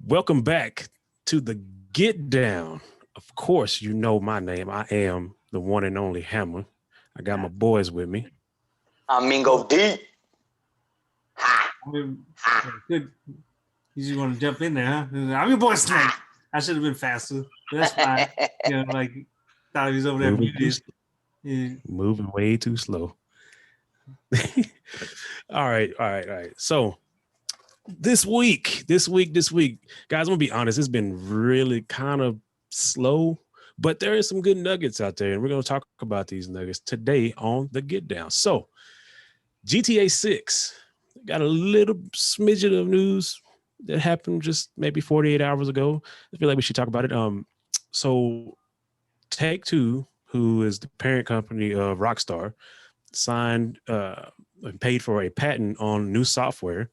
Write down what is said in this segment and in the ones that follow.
Welcome back to the Get Down. Of course, you know my name. I am the one and only Hamma. I got my boys with me. I'm Mingo D. I mean, good. You just want to jump in there, huh? I'm your boy Snake. I should have been faster. But that's fine. Thought he was over there muted. Moving way too slow. All right. So this week, guys, I'm gonna be honest, it's been really kind of slow, but there is some good nuggets out there, and we're gonna talk about these nuggets today on the Get Down. So GTA 6 got a little smidgen of news that happened just maybe 48 hours ago. I feel like we should talk about it. So Take-Two, who is the parent company of Rockstar, signed and paid for a patent on new software.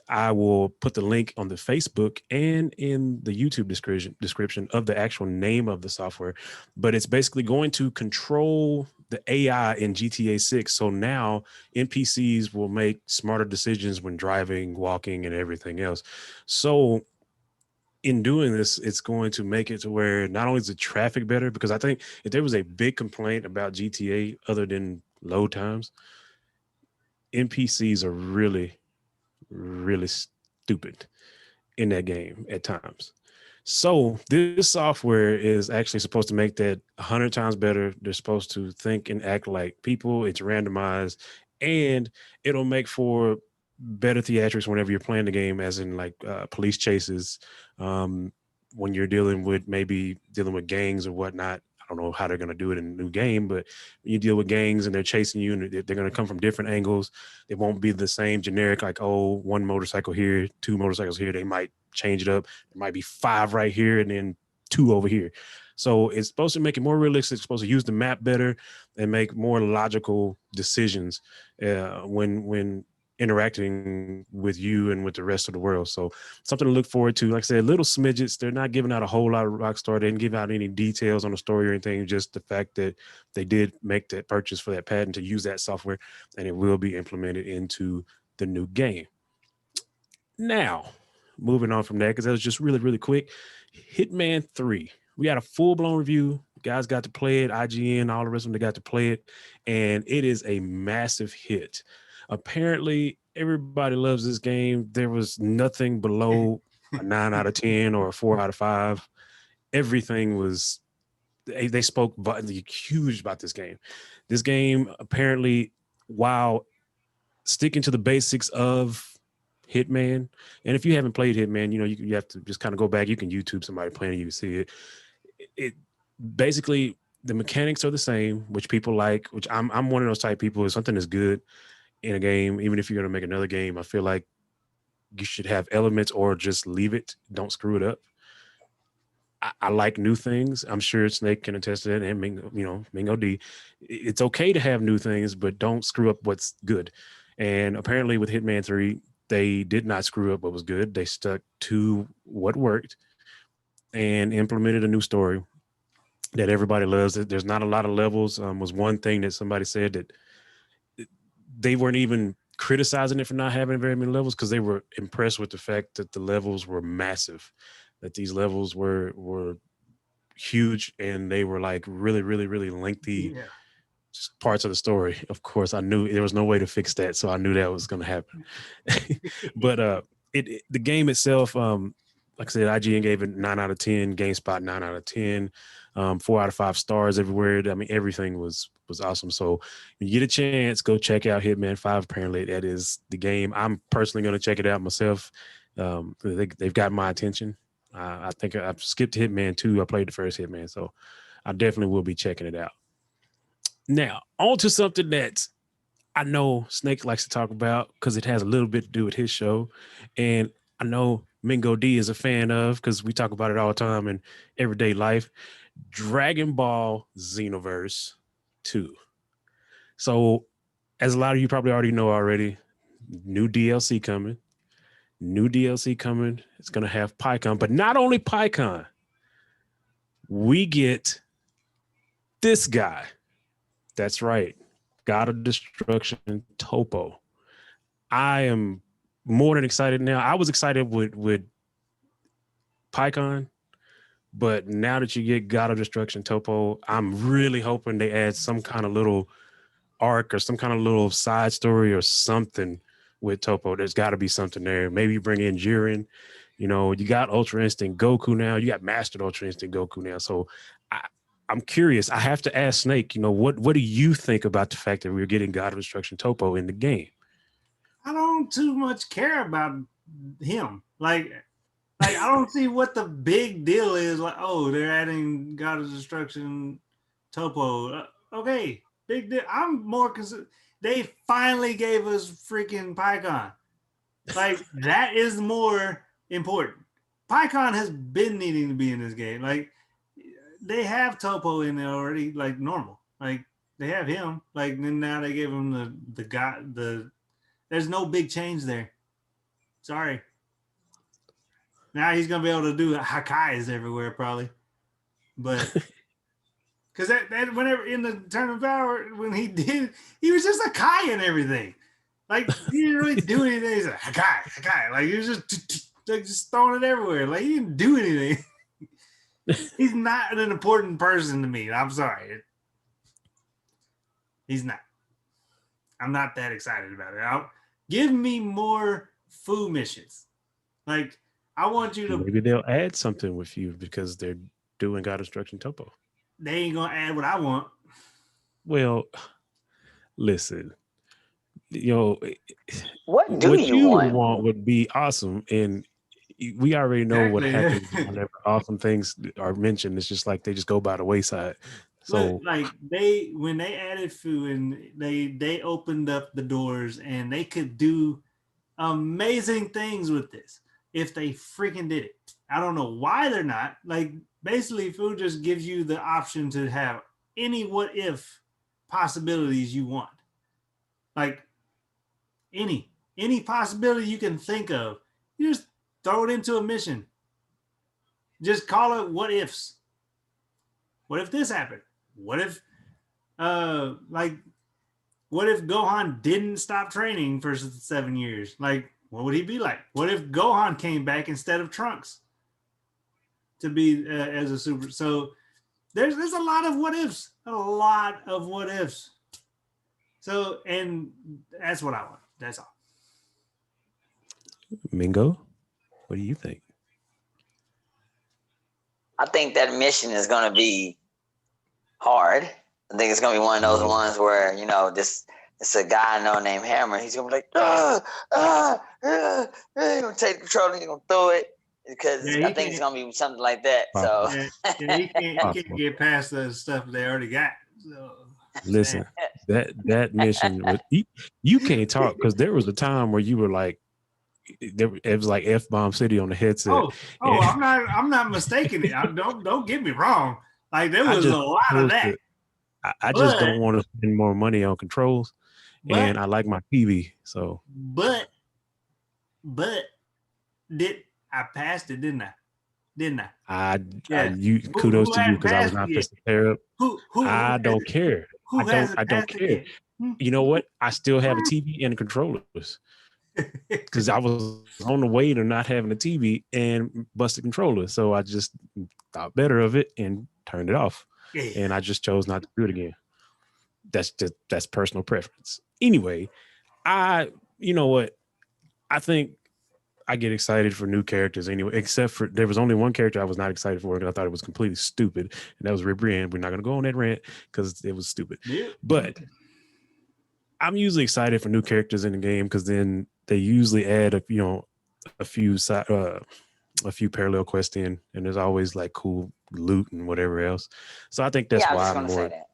I will put the link on the Facebook and in the YouTube description of the actual name of the software, but it's basically going to control the AI in GTA 6. So now NPCs will make smarter decisions when driving, walking, and everything else. So in doing this, it's going to make it to where not only is the traffic better, because I think if there was a big complaint about GTA other than load times, NPCs are really stupid in that game at times. So this software is actually supposed to make that 100 times better. They're supposed to think and act like people. It's randomized, and it'll make for better theatrics whenever you're playing the game, as in like police chases, when you're dealing with gangs or whatnot. I don't know how they're going to do it in a new game, but when you deal with gangs and they're chasing you and they're going to come from different angles, it won't be the same generic, like, oh, one motorcycle here, two motorcycles here. They might change it up. There might be 5 right here and then 2 over here. So it's supposed to make it more realistic. It's supposed to use the map better and make more logical decisions when interacting with you and with the rest of the world. So something to look forward to. Like I said, little smidgets. They're not giving out a whole lot of Rockstar. They didn't give out any details on the story or anything, just the fact that they did make that purchase for that patent to use that software, and it will be implemented into the new game. Now, moving on from that, because that was just really quick. Hitman 3. We got a full-blown review. Guys got to play it. IGN, all the rest of them, they got to play it. And it is a massive hit. Apparently, everybody loves this game. There was nothing below a 9 out of 10 or a 4 out of 5. Everything was, they spoke huge about this game. This game, apparently, while sticking to the basics of Hitman, and if you haven't played Hitman, you have to just kind of go back. You can YouTube somebody playing it, you can see it. It basically, the mechanics are the same, which people like, which I'm one of those type of people. If something is good in a game, even if you're going to make another game, I feel like you should have elements or just leave it. Don't screw it up. I like new things. I'm sure Snake can attest to that, and Mingo D. It's okay to have new things, but don't screw up what's good. And apparently with Hitman 3, they did not screw up what was good. They stuck to what worked and implemented a new story that everybody loves. There's not a lot of levels. Was one thing that somebody said that they weren't even criticizing it for not having very many levels, because they were impressed with the fact that the levels were massive, that these levels were huge, and they were like really lengthy parts of the story. Of course, I knew there was no way to fix that, so I knew that was going to happen. But the game itself, like I said, IGN gave it 9 out of 10, GameSpot 9 out of 10, 4 out of 5 stars everywhere. I mean, everything was awesome. So when you get a chance, go check out Hitman 5. Apparently, that is the game. I'm personally going to check it out myself. They've got my attention. I think I've skipped Hitman 2. I played the first Hitman, so I definitely will be checking it out. Now, on to something that I know Snake likes to talk about, because it has a little bit to do with his show, and I know Mingo D is a fan of, because we talk about it all the time in everyday life. Dragonball Xenoverse 2. So, as a lot of you probably already know already, new DLC coming. It's going to have PyCon, but not only PyCon. We get this guy. That's right. God of Destruction, Topo. I am more than excited now. I was excited with PyCon, but now that you get God of Destruction Topo, I'm really hoping they add some kind of little arc or some kind of little side story or something with Topo. There's got to be something there. Maybe bring in Jiren. You know, you got Ultra Instinct Goku now. You got Mastered Ultra Instinct Goku now. So I'm curious. I have to ask Snake, you know, what do you think about the fact that we're getting God of Destruction Topo in the game? I don't too much care about him. Like I don't see what the big deal is. Like, oh, they're adding God of Destruction Topo. Okay, big deal. I'm more concerned. They finally gave us freaking PyCon. Like, that is more important. PyCon has been needing to be in this game. Like, they have Topo in there already, like normal. Like, they have him. Like, then now they gave him the guy. There's no big change there. Sorry. Now he's gonna be able to do Hakais everywhere, probably. But because that whenever in the Turn of Power, when he did, he was just a Kai and everything. Like, he didn't really do anything. He's like Hakai. Like, he was just throwing it everywhere. Like, he didn't do anything. He's not an important person to me. I'm sorry. He's not. I'm not that excited about it. Give me more Fu missions. Like, I want you to. Maybe they'll add something with you because they're doing God of Destruction Topo. They ain't gonna add what I want. Well, listen, you know, What do you want? would be awesome, and we already know what happens whenever awesome things are mentioned. It's just like they just go by the wayside. So, look, like when they added Fu and they opened up the doors and they could do amazing things with this if they freaking did it. I don't know why they're not. Like, basically, Fu just gives you the option to have any what if possibilities you want. Like, any possibility you can think of, you just throw it into a mission. Just call it what ifs. What if this happened? What if what if Gohan didn't stop training for 7 years? Like, what would he be like? What if Gohan came back instead of Trunks to be as a super? So there's a lot of what ifs. So, and that's what I want. That's all. Mingo, what do you think? I think that mission is going to be hard. I think it's going to be one of those ones where, you know, it's a guy I know named Hammer. He's going to be like, he's going to take the controller and he's going to throw it because I think it's going to be something like that. So he can't get past the stuff they already got. So. Listen, that mission was, you can't talk because there was a time where you were like, it was like F-Bomb City on the headset. I'm not mistaking it. Don't get me wrong. Like, there was a lot of that. I just don't want to spend more money on controls, and I like my TV. So, but I passed it, didn't I? Kudos to you because I was not pissed up. I don't care. I don't care. You know what? I still have a TV and controllers because I was on the way to not having a TV and busted controller. So I just thought better of it and turned it off. And I just chose not to do it again. That's personal preference. Anyway, you know what? I think I get excited for new characters anyway, except for there was only one character I was not excited for because I thought it was completely stupid, and that was Rip Rand. We're not going to go on that rant because it was stupid. Yeah. But I'm usually excited for new characters in the game because then they usually add a few parallel quests in, and there's always like cool loot and whatever else. So I think that's why I'm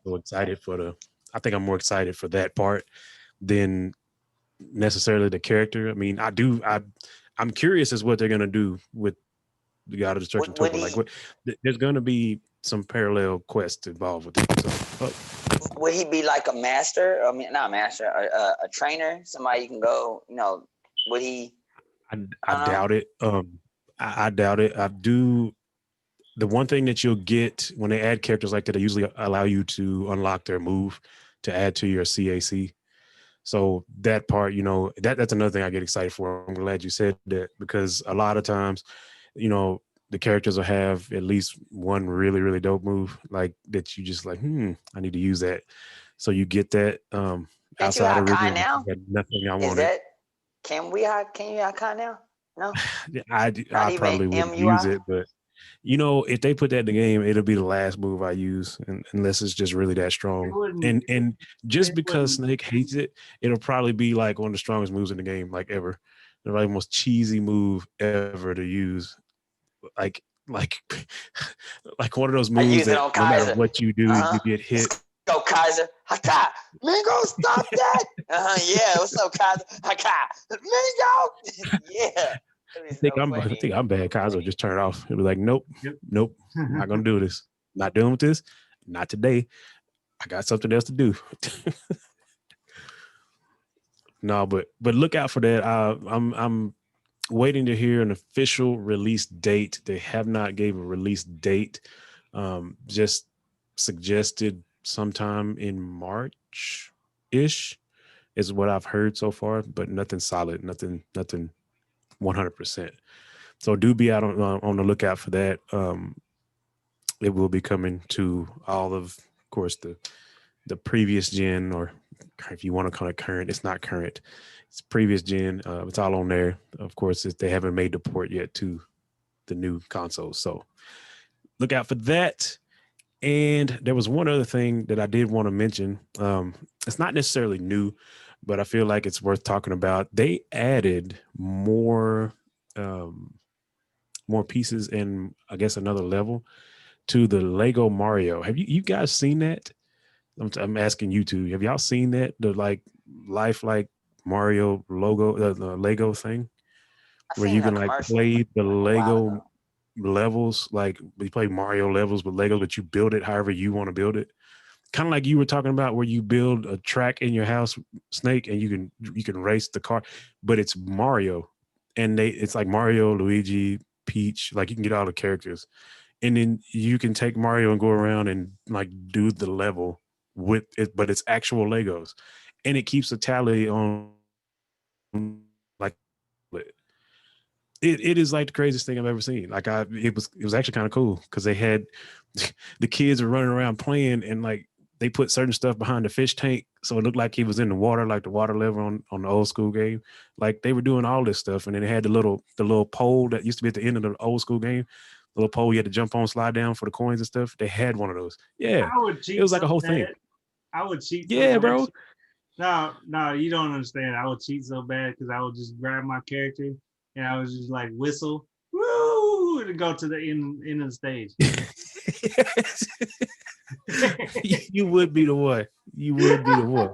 more excited I think I'm more excited for that part than necessarily the character. I mean, I'm curious as what they're gonna do with the God of Destruction Topo. There's gonna be some parallel quests involved with it. So, would he be like a master? I mean, not a master, a trainer, somebody you can go. You know, would he? I doubt it. I doubt it. I do. The one thing that you'll get when they add characters like that, they usually allow you to unlock their move to add to your CAC. So that part, that's another thing I get excited for. I'm glad you said that, because a lot of times, the characters will have at least one really, really dope move like that. You just like, I need to use that. So you get that Can't you outside hide Kai original. now? Nothing I Is wanted. that can you hide Kai now? No, not I even probably wouldn't use MUI. it, but if they put that in the game, it'll be the last move I use, unless it's just really that strong. And just because Snake hates it, it'll probably be like one of the strongest moves in the game, like ever. The like most cheesy move ever to use. Like like one of those I moves use it that on no matter Kaiser. what you do, you get hit. Let's go Kaiser. Haka. Mingo, stop that. Yeah, what's up, Kaiser? Haka. Mingo. Yeah. I think I'm bad. Kaiser just turn it off. He'll be like, nope, not gonna do this. Not dealing with this. Not today. I got something else to do. No, but look out for that. I'm waiting to hear an official release date. They have not gave a release date. Just suggested sometime in March-ish is what I've heard so far, but nothing solid, nothing 100%. So do be out on the lookout for that. It will be coming to all of course, the previous gen, or if you want to call it current, it's not current. It's previous gen. It's all on there. Of course, they haven't made the port yet to the new console. So look out for that. And there was one other thing that I did want to mention. It's not necessarily new, but I feel like it's worth talking about. They added more pieces and I guess another level to the Lego Mario. Have you guys seen that? I'm asking you two. Have y'all seen that? The like Mario logo, the Lego thing, where you can like play the Lego levels, like you play Mario levels with Legos, but you build it however you want to build it. Kind of like you were talking about, where you build a track in your house, Snake, and you can race the car, but it's Mario, and it's like Mario, Luigi, Peach, like you can get all the characters, and then you can take Mario and go around and like do the level with it, but it's actual Legos, and it keeps a tally on like it is like the craziest thing I've ever seen. Like it was actually kind of cool because they had the kids were running around playing, and like they put certain stuff behind the fish tank so it looked like he was in the water, like the water level on the old school game. Like they were doing all this stuff, and then they had the little pole that used to be at the end of the old school game. The little pole you had to jump on, slide down for the coins and stuff. They had one of those. Yeah, it was like a whole thing. I would cheat. Yeah, bro. No, you don't understand. I would cheat so bad because I would just grab my character and I was just like whistle, woo, to go to the end of the stage. You would be the one. You would be the one.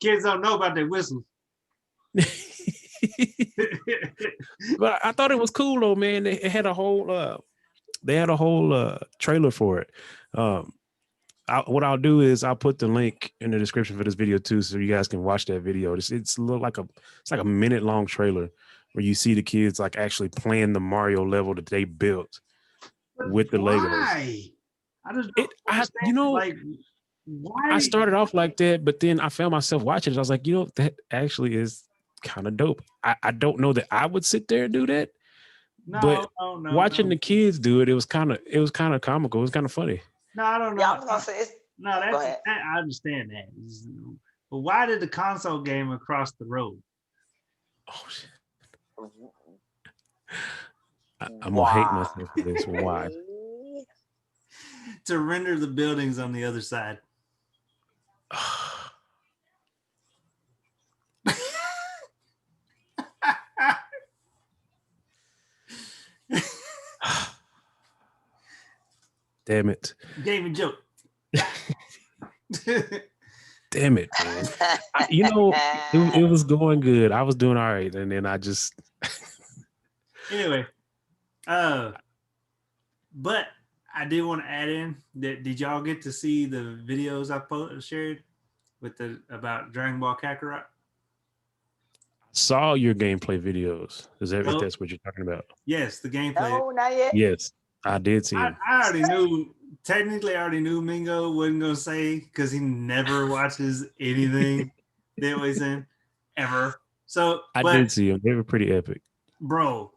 Kids don't know about that whistle. But I thought it was cool though, man. They had a whole trailer for it. What I'll do is I'll put the link in the description for this video too, so you guys can watch that video. It's like a minute long trailer where you see the kids like actually playing the Mario level that they built with the Legos. I just like why I started off like that, but then I found myself watching it. I was like, that actually is kind of dope. I don't know that I would sit there and do that. But watching the kids do it, it was kind of comical. It was kind of funny. No, I don't know. Yeah, I was gonna say I understand that. But why did the console game across the road? Oh shit. I'm gonna hate myself for this. Why? To render the buildings on the other side. Damn it. Gave me a joke. Damn it, man. It was going good. I was doing all right. And then I just anyway. But I did want to add in that did y'all get to see the videos I shared with about Dragon Ball Kakarot? Saw your gameplay videos. If that's what you're talking about? Yes, the gameplay. No, not yet. Yes, I did see it. I already knew. Technically, I already knew Mingo wasn't gonna say because he never watches anything. Dead Ways In ever. So, I but did see them. They were pretty epic. bro,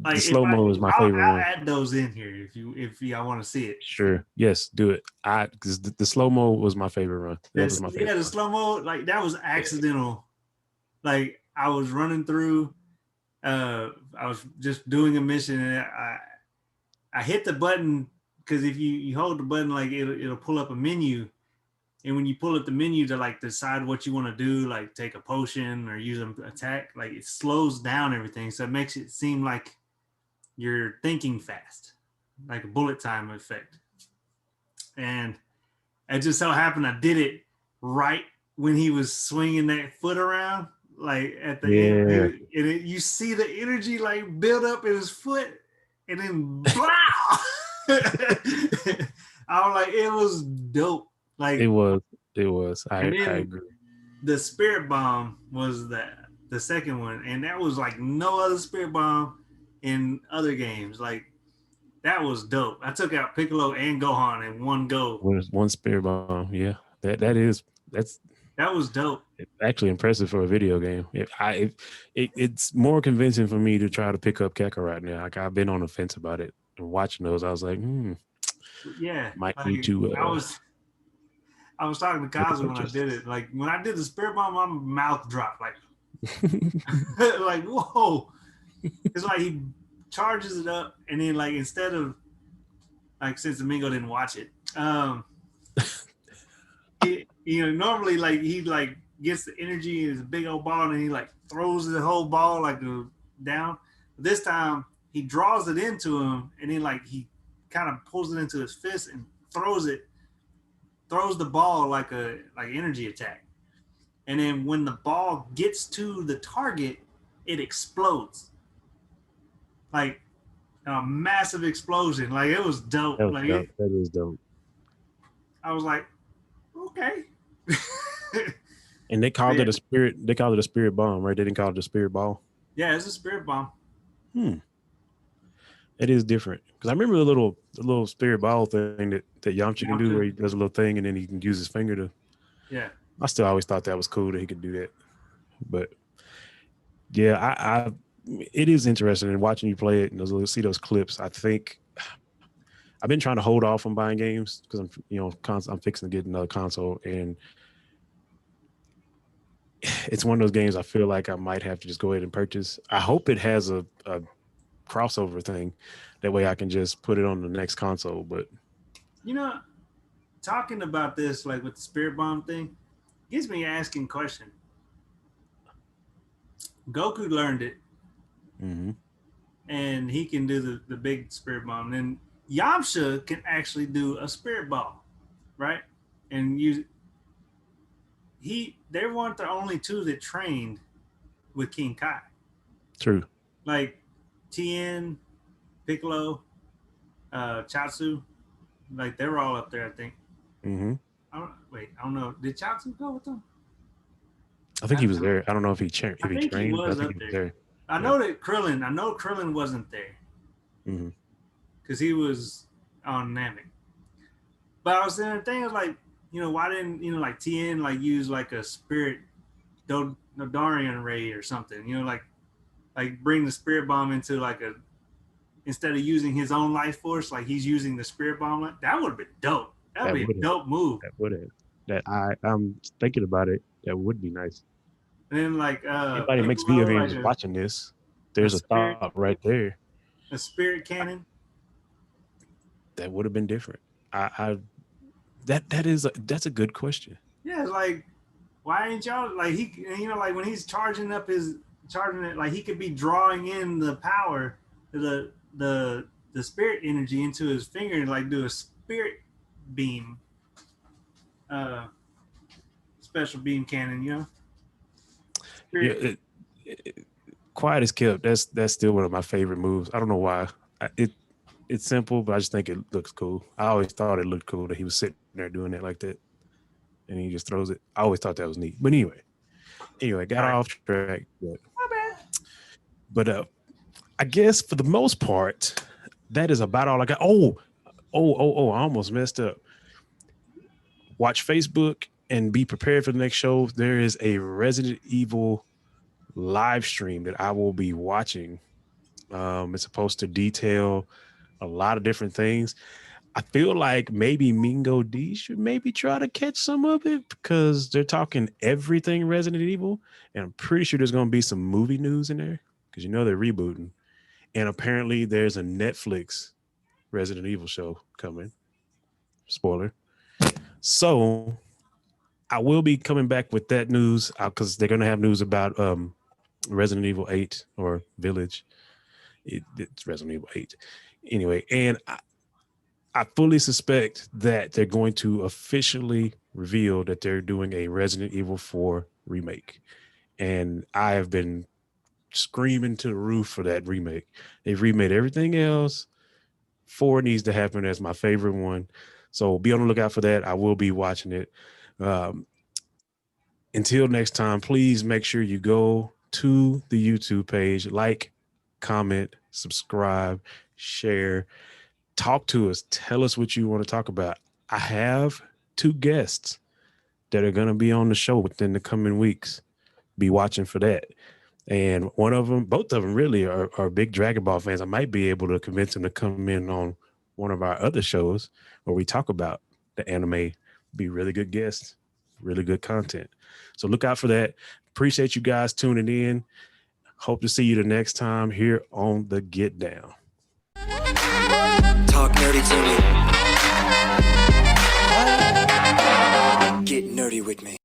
like The slow mo is my favorite I'll one. add those in here if y'all want to see it. Sure. Yes, do it. Because the slow mo was my favorite run. That was my favorite. Yeah, the one. slow mo, like that was accidental. Like I was running through, I was just doing a mission and I hit the button because if you hold the button, like it'll pull up a menu. And when you pull up the menu to like decide what you want to do, like take a potion or use an attack, like it slows down everything. So it makes it seem like you're thinking fast, like a bullet time effect. And it just so happened I did it right when he was swinging that foot around, like at the end. And you see the energy like build up in his foot, and then blah! I was like, it was dope. Like it was. I agree. The spirit bomb was the second one, and that was like no other spirit bomb in other games. Like that was dope. I took out Piccolo and Gohan in one go. One spirit bomb. Yeah, that was dope. It's actually impressive for a video game. It's more convincing for me to try to pick up Kakarot now. Like I've been on the fence about it and watching those. I was like, yeah, might need to. I was talking to Kazu when I did it. Like when I did the spirit bomb, my mouth dropped. Like, like whoa! It's like he charges it up, and then like instead of like since Domingo didn't watch it, normally like he like gets the energy in his big old ball, and he like throws the whole ball like down. But this time he draws it into him, and then like he kind of pulls it into his fist and throws the ball like energy attack. And then when the ball gets to the target, it explodes. Like a massive explosion. Like it was dope. That is dope. I was like, okay. And they called it a spirit. They called it a spirit bomb, right? They didn't call it a spirit ball. Yeah, it's a spirit bomb. It is different because I remember the little spirit ball thing that Yamcha can do, where he does a little thing and then he can use his finger to. Yeah. I still always thought that was cool that he could do that, but yeah, it is interesting and watching you play it and see those clips. I think I've been trying to hold off on buying games because I'm fixing to get another console, and it's one of those games I feel like I might have to just go ahead and purchase. I hope it has a crossover thing, that way I can just put it on the next console. But talking about this like with the spirit bomb thing gets me asking question. Goku learned it, and he can do the big spirit bomb. And then Yamcha can actually do a spirit ball, right? And they weren't the only two that trained with King Kai. True. Like Tien, Piccolo, Chatsu, like they were all up there, I think. I don't know. Did Chatsu go with them? I think he was there. I don't know if he trained. I think he was there. I know Krillin wasn't there. Because he was on Namek. But I was thinking, like, why didn't, like Tien like use like a spirit Dorian ray or something, like bring the spirit bomb into like instead of using his own life force, like he's using the spirit bomb. That would have been dope. That would be a dope move. That would have. I'm thinking about it. That would be nice. And then like anybody makes video games watching this, there's a thought right there. A spirit cannon. That would have been different. That's a good question. Yeah, it's like, why ain't y'all like he like when he's charging it, like he could be drawing in the power, the spirit energy into his finger and like do a spirit beam, special beam cannon, Quiet as kept. That's still one of my favorite moves. I don't know why. It's simple, but I just think it looks cool. I always thought it looked cool that he was sitting there doing it like that, and he just throws it. I always thought that was neat. But anyway, got off track. But I guess for the most part, that is about all I got. I almost messed up. Watch Facebook and be prepared for the next show. There is a Resident Evil live stream that I will be watching. It's supposed to detail a lot of different things. I feel like maybe Mingo D should maybe try to catch some of it because they're talking everything Resident Evil, and I'm pretty sure there's going to be some movie news in there because they're rebooting, and apparently there's a Netflix Resident Evil show coming. Spoiler. So I will be coming back with that news because they're going to have news about Resident Evil 8 or Village. It's Resident Evil 8. Anyway, and I fully suspect that they're going to officially reveal that they're doing a Resident Evil 4 remake. And I have been screaming to the roof for that remake. They've remade everything else. 4 needs to happen as my favorite one. So be on the lookout for that. I will be watching it. Until next time, please make sure you go to the YouTube page, like, comment, subscribe, share, talk to us. Tell us what you want to talk about. I have 2 guests that are going to be on the show within the coming weeks. Be watching for that. And both of them really are big Dragon Ball fans. I might be able to convince them to come in on one of our other shows where we talk about the anime. Be really good guests, really good content. So look out for that. Appreciate you guys tuning in. Hope to see you the next time here on The Get Down. Talk nerdy to me. Get nerdy with me.